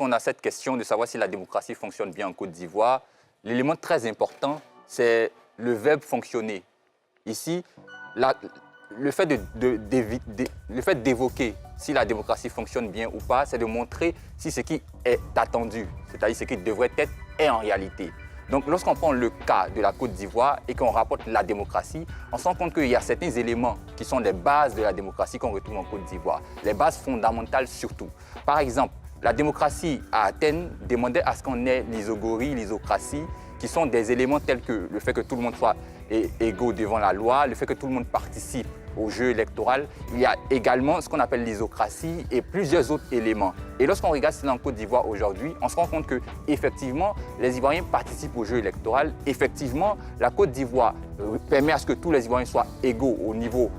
On a cette question de savoir si la démocratie fonctionne bien en Côte d'Ivoire. L'élément très important, c'est le verbe fonctionner. Ici, le fait d'évoquer si la démocratie fonctionne bien ou pas, c'est de montrer si ce qui est attendu, c'est-à-dire ce qui devrait être, est en réalité. Donc, lorsqu'on prend le cas de la Côte d'Ivoire et qu'on rapporte la démocratie, on se rend compte qu'il y a certains éléments qui sont les bases de la démocratie qu'on retrouve en Côte d'Ivoire, les bases fondamentales surtout. Par exemple, la démocratie à Athènes demandait à ce qu'on ait l'isogorie, l'isocratie, qui sont des éléments tels que le fait que tout le monde soit égaux devant la loi, le fait que tout le monde participe au jeu électoral. Il y a également ce qu'on appelle l'isocratie et plusieurs autres éléments. Et lorsqu'on regarde cela en Côte d'Ivoire aujourd'hui, on se rend compte qu'effectivement, les Ivoiriens participent au jeu électoral. Effectivement, la Côte d'Ivoire permet à ce que tous les Ivoiriens soient égaux au niveau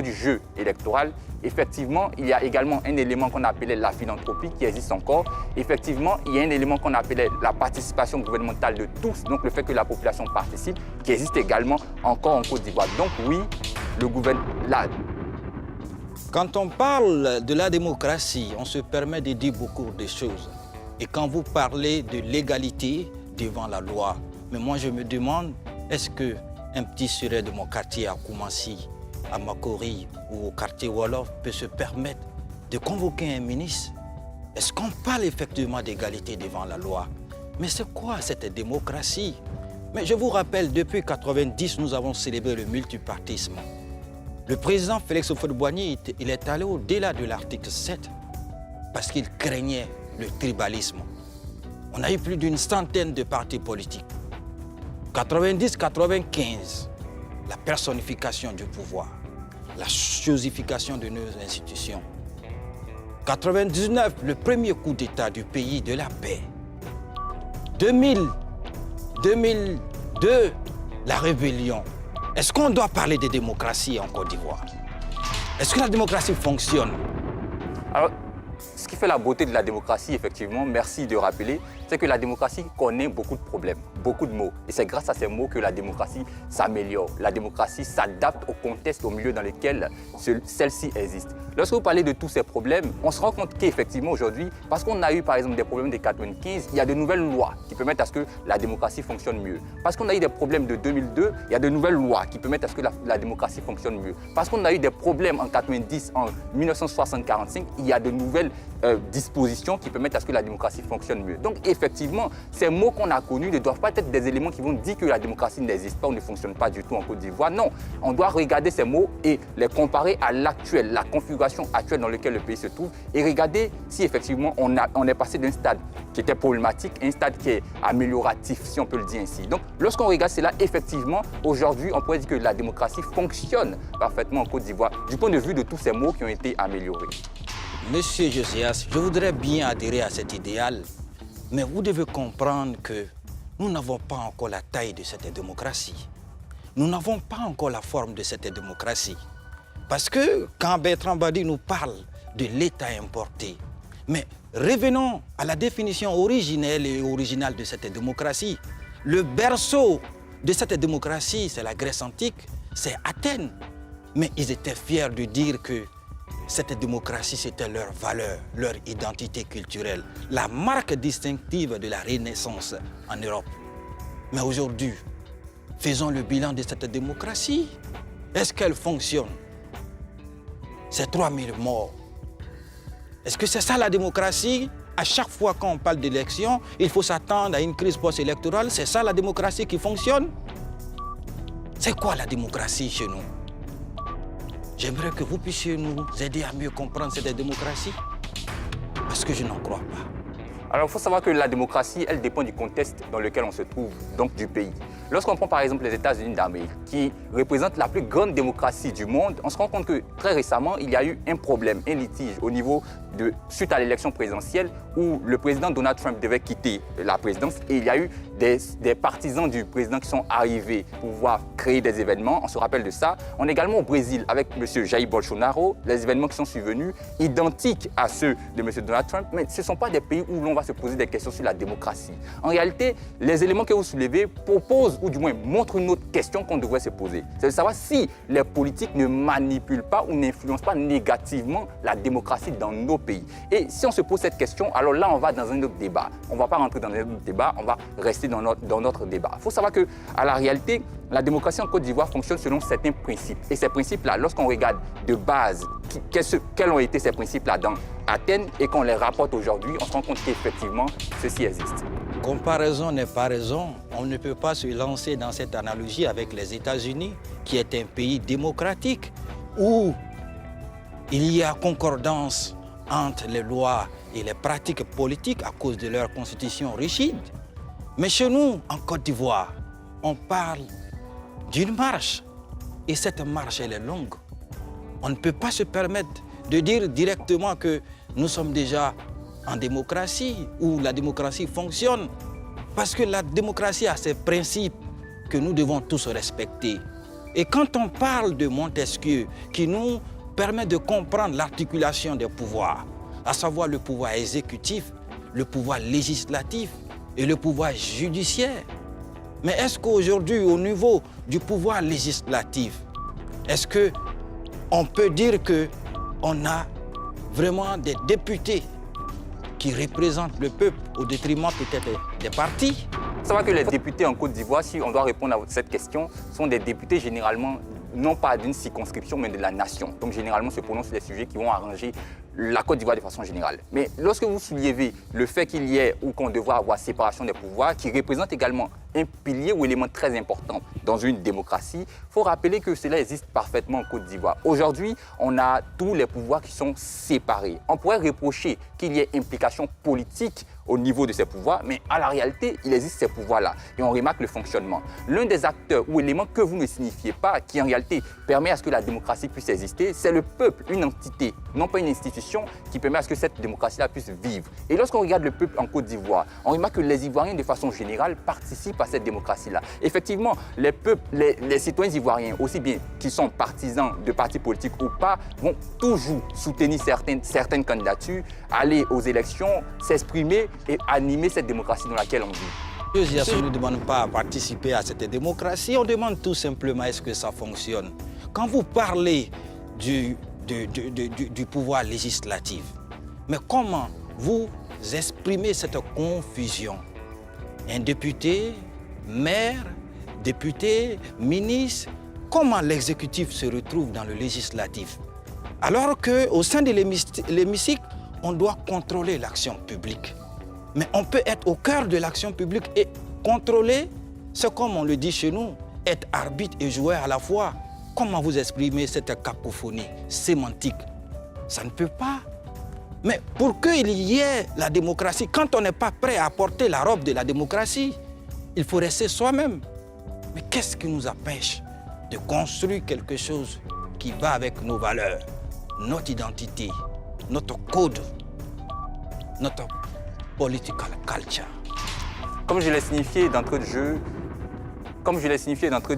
du jeu électoral. Effectivement, il y a également un élément qu'on appelait la philanthropie qui existe encore. Effectivement, il y a un élément qu'on appelait la participation gouvernementale de tous, donc le fait que la population participe, qui existe également encore en Côte d'Ivoire. Donc oui, le gouvernement... Quand on parle de la démocratie, on se permet de dire beaucoup de choses. Et quand vous parlez de l'égalité devant la loi, mais moi je me demande, est-ce qu'un petit Suré de mon quartier à Koumassi, à Makori ou au quartier Wolof peut se permettre de convoquer un ministre? Est-ce qu'on parle effectivement d'égalité devant la loi? Mais c'est quoi cette démocratie? Mais je vous rappelle, depuis 1990, nous avons célébré le multipartisme. Le président Félix Houphouët-Boigny, il est allé au-delà de l'article 7 parce qu'il craignait le tribalisme. On a eu plus d'une centaine de partis politiques. 90-95, la personnification du pouvoir, la chosification de nos institutions. 99, le premier coup d'État du pays de la paix. 2002, la rébellion. Est-ce qu'on doit parler de démocratie en Côte d'Ivoire? Est-ce que la démocratie fonctionne? Alors, ce qui fait la beauté de la démocratie, effectivement, merci de rappeler, c'est que la démocratie connaît beaucoup de problèmes, beaucoup de maux. Et c'est grâce à ces maux que la démocratie s'améliore. La démocratie s'adapte au contexte, au milieu dans lequel celle-ci existe. Lorsque vous parlez de tous ces problèmes, on se rend compte qu'effectivement aujourd'hui, parce qu'on a eu par exemple des problèmes de 1995, il y a de nouvelles lois qui permettent à ce que la démocratie fonctionne mieux. Parce qu'on a eu des problèmes de 2002, il y a de nouvelles lois qui permettent à ce que la démocratie fonctionne mieux. Parce qu'on a eu des problèmes en 90, en 1960-45, il y a de nouvelles dispositions qui permettent à ce que la démocratie fonctionne mieux. Donc effectivement, ces mots qu'on a connus ne doivent pas être des éléments qui vont dire que la démocratie n'existe pas ou ne fonctionne pas du tout en Côte d'Ivoire. Non, on doit regarder ces mots et les comparer à l'actuel, la configuration actuelle dans laquelle le pays se trouve et regarder si effectivement on est passé d'un stade qui était problématique à un stade qui est amélioratif, si on peut le dire ainsi. Donc lorsqu'on regarde cela, effectivement, aujourd'hui, on pourrait dire que la démocratie fonctionne parfaitement en Côte d'Ivoire du point de vue de tous ces mots qui ont été améliorés. Monsieur Josias, je voudrais bien adhérer à cet idéal, mais vous devez comprendre que nous n'avons pas encore la taille de cette démocratie. Nous n'avons pas encore la forme de cette démocratie. Parce que quand Bertrand Badi nous parle de l'État importé, mais revenons à la définition originelle et originale de cette démocratie. Le berceau de cette démocratie, c'est la Grèce antique, c'est Athènes. Mais ils étaient fiers de dire que cette démocratie, c'était leur valeur, leur identité culturelle, la marque distinctive de la Renaissance en Europe. Mais aujourd'hui, faisons le bilan de cette démocratie. Est-ce qu'elle fonctionne? C'est 3000 morts. Est-ce que c'est ça la démocratie? À chaque fois qu'on parle d'élection, il faut s'attendre à une crise post-électorale. C'est ça la démocratie qui fonctionne? C'est quoi la démocratie chez nous? J'aimerais que vous puissiez nous aider à mieux comprendre cette démocratie, parce que je n'en crois pas. Alors, il faut savoir que la démocratie, elle dépend du contexte dans lequel on se trouve, donc du pays. Lorsqu'on prend par exemple les États-Unis d'Amérique, qui représentent la plus grande démocratie du monde, on se rend compte que très récemment, il y a eu un problème, un litige au niveau suite à l'élection présidentielle où le président Donald Trump devait quitter la présidence et il y a eu des partisans du président qui sont arrivés pour pouvoir créer des événements. On se rappelle de ça. On est également au Brésil avec M. Jair Bolsonaro, les événements qui sont survenus, identiques à ceux de M. Donald Trump, mais ce ne sont pas des pays où l'on va se poser des questions sur la démocratie. En réalité, les éléments que vous soulevez proposent, ou du moins montrent une autre question qu'on devrait se poser. C'est de savoir si les politiques ne manipulent pas ou n'influencent pas négativement la démocratie dans nos pays. pays. Et si on se pose cette question, alors là, on va dans un autre débat. On ne va pas rentrer dans un autre débat, on va rester dans notre débat. Il faut savoir qu'à la réalité, la démocratie en Côte d'Ivoire fonctionne selon certains principes. Et ces principes-là, lorsqu'on regarde de base quels ont été ces principes-là dans Athènes et qu'on les rapporte aujourd'hui, on se rend compte qu'effectivement, ceci existe. Comparaison n'est pas raison. On ne peut pas se lancer dans cette analogie avec les États-Unis, qui est un pays démocratique, où il y a concordance entre les lois et les pratiques politiques à cause de leur constitution rigide. Mais chez nous, en Côte d'Ivoire, on parle d'une marche. Et cette marche, elle est longue. On ne peut pas se permettre de dire directement que nous sommes déjà en démocratie, où la démocratie fonctionne. Parce que la démocratie a ses principes que nous devons tous respecter. Et quand on parle de Montesquieu, qui nous permet de comprendre l'articulation des pouvoirs, à savoir le pouvoir exécutif, le pouvoir législatif et le pouvoir judiciaire. Mais est-ce qu'aujourd'hui, au niveau du pouvoir législatif, est-ce qu'on peut dire qu'on a vraiment des députés qui représentent le peuple au détriment peut-être des partis? Il faut savoir que les députés en Côte d'Ivoire, si on doit répondre à cette question, sont des députés généralement non pas d'une circonscription, mais de la nation. Donc généralement se prononcent sur des sujets qui vont arranger la Côte d'Ivoire de façon générale. Mais lorsque vous soulevez le fait qu'il y ait ou qu'on devrait avoir séparation des pouvoirs, qui représente également un pilier ou élément très important dans une démocratie, il faut rappeler que cela existe parfaitement en Côte d'Ivoire. Aujourd'hui, on a tous les pouvoirs qui sont séparés. On pourrait reprocher qu'il y ait implication politique au niveau de ces pouvoirs, mais à la réalité, il existe ces pouvoirs-là et on remarque le fonctionnement. L'un des acteurs ou éléments que vous ne signifiez pas, qui en réalité permet à ce que la démocratie puisse exister, c'est le peuple, une entité, non pas une institution qui permet à ce que cette démocratie-là puisse vivre. Et lorsqu'on regarde le peuple en Côte d'Ivoire, on remarque que les Ivoiriens, de façon générale, participent à cette démocratie-là. Effectivement, les peuples, les citoyens ivoiriens, aussi bien qu'ils sont partisans de partis politiques ou pas, vont toujours soutenir certaines candidatures, aller aux élections, s'exprimer et animer cette démocratie dans laquelle on vit. On ne demande pas à participer à cette démocratie, on demande tout simplement est-ce que ça fonctionne. Quand vous parlez du pouvoir législatif, mais comment vous exprimez cette confusion? Un député, maire, député, ministre, comment l'exécutif se retrouve dans le législatif? Alors qu'au sein de l'hémicycle, on doit contrôler l'action publique. Mais on peut être au cœur de l'action publique et contrôler, c'est comme on le dit chez nous, être arbitre et joueur à la fois. Comment vous exprimez cette cacophonie sémantique? Ça ne peut pas. Mais pour qu'il y ait la démocratie, quand on n'est pas prêt à porter la robe de la démocratie, il faut rester soi-même. Mais qu'est-ce qui nous empêche de construire quelque chose qui va avec nos valeurs, notre identité, notre code, notre political culture? Comme je l'ai signifié d'entrée de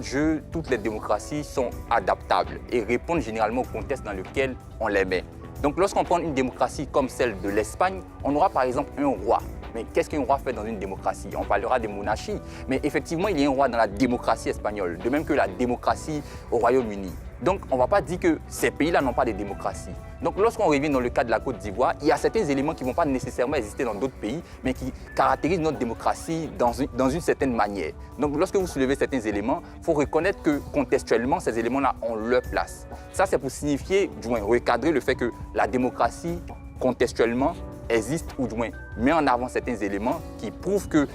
jeu, toutes les démocraties sont adaptables et répondent généralement au contexte dans lequel on les met. Donc lorsqu'on prend une démocratie comme celle de l'Espagne, on aura par exemple un roi. Mais qu'est-ce qu'un roi fait dans une démocratie? On parlera des monarchies, mais effectivement, il y a un roi dans la démocratie espagnole, de même que la démocratie au Royaume-Uni. Donc, on ne va pas dire que ces pays-là n'ont pas de démocratie. Donc, lorsqu'on revient dans le cas de la Côte d'Ivoire, il y a certains éléments qui ne vont pas nécessairement exister dans d'autres pays, mais qui caractérisent notre démocratie dans une certaine manière. Donc, lorsque vous soulevez certains éléments, il faut reconnaître que contextuellement, ces éléments-là ont leur place. Ça, c'est pour signifier, du moins, recadrer le fait que la démocratie, contextuellement, existe ou du moins met en avant certains éléments qui prouvent que,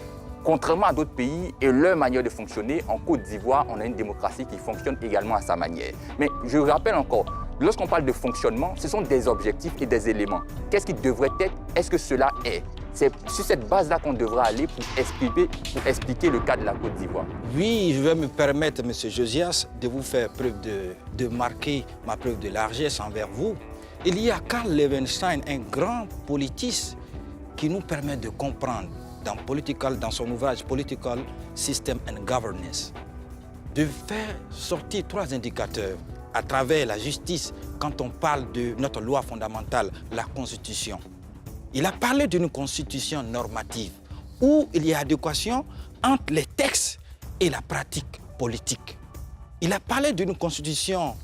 contrairement à d'autres pays et leur manière de fonctionner, en Côte d'Ivoire, on a une démocratie qui fonctionne également à sa manière. Mais je rappelle encore, lorsqu'on parle de fonctionnement, ce sont des objectifs et des éléments. Qu'est-ce qui devrait être? Est-ce que cela est? C'est sur cette base-là qu'on devra aller pour expliquer le cas de la Côte d'Ivoire. Oui, je vais me permettre, M. Josias, de vous faire preuve de marquer ma preuve de largesse envers vous. Il y a Karl Levenstein, un grand politiste, qui nous permet de comprendre dans son ouvrage Political System and Governance, de faire sortir 3 indicateurs à travers la justice quand on parle de notre loi fondamentale, la Constitution. Il a parlé d'une constitution normative où il y a adéquation entre les textes et la pratique politique. Il a parlé d'une constitution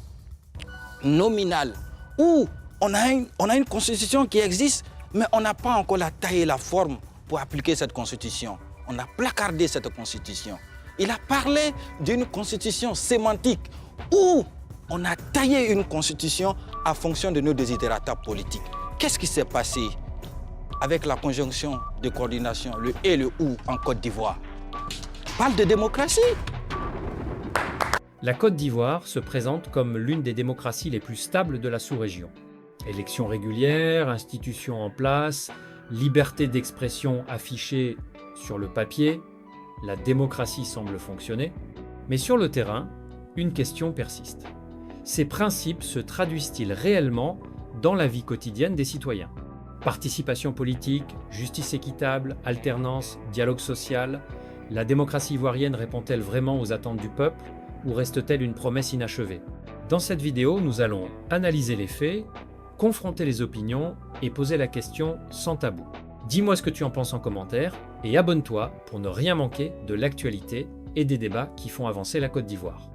nominale où on a une constitution qui existe, mais on n'a pas encore la taille et la forme pour appliquer cette constitution. On a placardé cette constitution. Il a parlé d'une constitution sémantique où on a taillé une constitution en fonction de nos desiderata politiques. Qu'est-ce qui s'est passé avec la conjonction de coordination, le et le ou en Côte d'Ivoire? On parle de démocratie. La Côte d'Ivoire se présente comme l'une des démocraties les plus stables de la sous-région. Élections régulières, institutions en place, liberté d'expression affichée sur le papier, la démocratie semble fonctionner. Mais sur le terrain, une question persiste. Ces principes se traduisent-ils réellement dans la vie quotidienne des citoyens? Participation politique, justice équitable, alternance, dialogue social, la démocratie ivoirienne répond-elle vraiment aux attentes du peuple ou reste-t-elle une promesse inachevée? Dans cette vidéo, nous allons analyser les faits, confronter les opinions et poser la question sans tabou. Dis-moi ce que tu en penses en commentaire et abonne-toi pour ne rien manquer de l'actualité et des débats qui font avancer la Côte d'Ivoire.